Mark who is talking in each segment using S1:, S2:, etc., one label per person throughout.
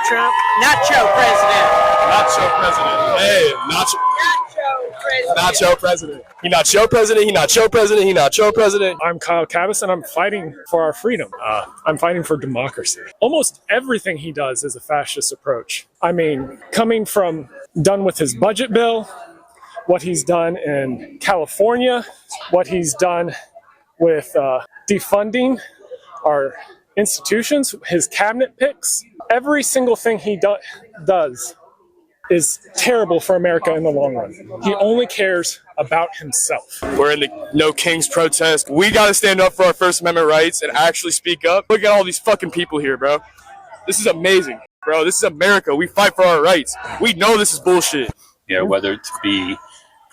S1: Trump.
S2: Nacho president.
S3: Nacho president. Hey, Nacho president. He nacho president. He nacho president. He nacho president.
S4: I'm Kyle Kavis, and I'm fighting for our freedom. I'm fighting for democracy. Almost everything he does is a fascist approach. I mean, coming from done with his budget bill, what he's done in California, what he's done with defunding our institutions, his cabinet picks, every single thing he does is terrible for America in the long run. He only cares about himself.
S3: We're in the No Kings protest. We got to stand up for our First Amendment rights and actually speak up. Look at all these fucking people here, bro. This is amazing, bro. This is America. We fight for our rights. We know this is bullshit.
S5: Yeah, whether it be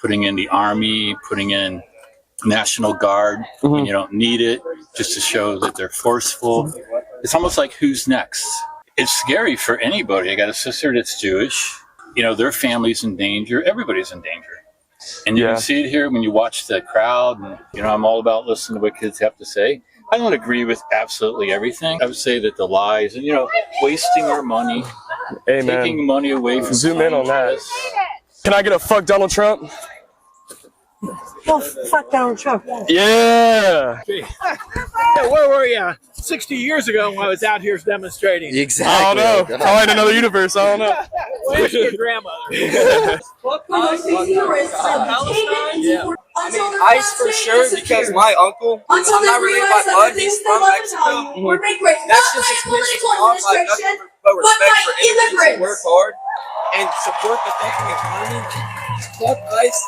S5: putting in the Army, putting in National Guard when you don't need it, just to show that they're forceful. It's almost like who's next? It's scary for anybody. I got a sister that's Jewish. You know, their family's in danger. Everybody's in danger. And you can see it here when you watch the crowd. And, you know, I'm all about listening to what kids have to say. I don't agree with absolutely everything. I would say that the lies and, you know, wasting our money, taking money away from
S3: Zoom in on that. Can I get a fuck Donald Trump?
S1: Well, fuck Donald Trump.
S3: Yeah.
S6: Where were you 60 years ago when I was out here demonstrating?
S2: Exactly.
S3: I don't know. Probably in another universe. I don't know.
S6: Where's your grandmother?
S7: I mean, ICE for sure, because my uncle, I'm not related by blood, he's from Mexico. That's just explicit off, like nothing but respect for immigrants who work hard and support the fucking economy. Fuck ICE,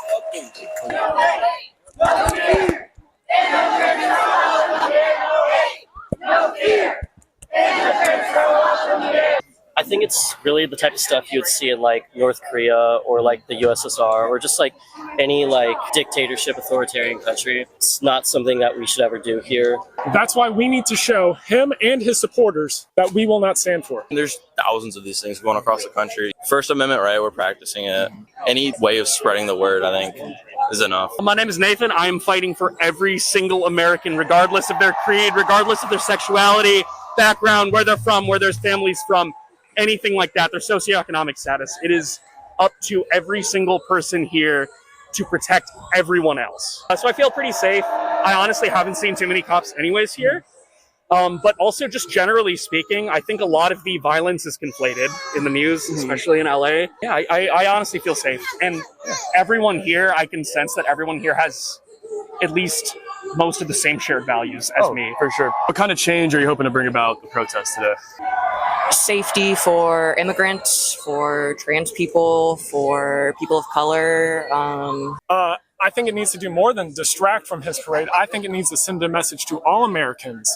S8: I think it's really the type of stuff you would see in like North Korea or like the USSR or just like any like dictatorship authoritarian country. It's not something that we should ever do here.
S4: That's why we need to show him and his supporters that we will not stand for it.
S9: There's thousands of these things going across the country. First Amendment right, we're practicing it. Any way of spreading the word, I think, is enough.
S10: My name is Nathan. I am fighting for every single American, regardless of their creed, regardless of their sexuality, background, where they're from, where their family's from, anything like that, their socioeconomic status. It is up to every single person here to protect everyone else. So I feel pretty safe. I honestly haven't seen too many cops anyways here. But also just generally speaking, I think a lot of the violence is conflated in the news, especially in LA. Yeah, I honestly feel safe. And everyone here, I can sense that everyone here has at least most of the same shared values as me.
S3: For sure. What kind of change are you hoping to bring about the protest today?
S11: Safety for immigrants, for trans people, for people of color.
S4: I think it needs to do more than distract from his parade. I think it needs to send a message to all Americans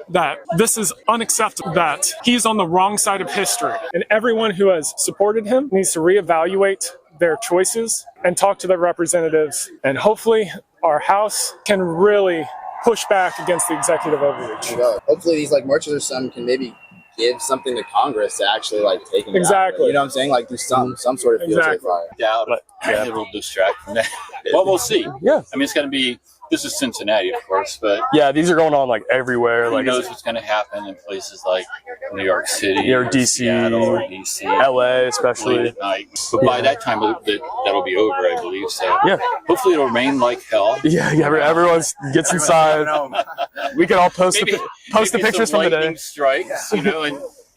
S4: that this is unacceptable, that he's on the wrong side of history. And everyone who has supported him needs to reevaluate their choices and talk to their representatives. And hopefully our House can really push back against the executive overreach.
S7: Hopefully these like marches or something can maybe give something to Congress to actually like take him
S4: Exactly.
S7: down. You know what I'm saying? Like do some sort of field trip fire.
S5: Doubt it will distract from that. Well, we'll see.
S3: Yeah.
S5: I mean, it's going to be, this is Cincinnati, of course, but
S3: Yeah, these are going on like everywhere.
S5: who
S3: Like
S5: knows what's going to happen in places like New York City
S3: or DC,
S5: Seattle or DC.
S3: LA
S5: Late
S3: especially.
S5: at night. But by that time, that'll be over, I believe. So
S3: Yeah.
S5: hopefully it'll rain like hell.
S3: Yeah, everyone gets inside. We can all post the
S5: Maybe
S3: pictures
S5: some
S3: from the day.
S5: lightning strikes, you know,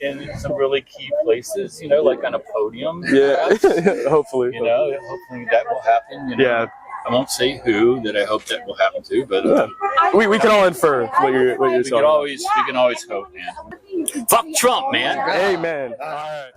S5: in some really key places, you know, like on a podium.
S3: Yeah,
S5: perhaps.
S3: hopefully.
S5: You know, hopefully that will happen. You know?
S3: Yeah.
S5: I won't say who that I hope that will happen to, but
S3: We can all infer what you're
S5: we
S3: saying.
S5: can always hope, man. Fuck Trump, man.
S3: Amen. All right.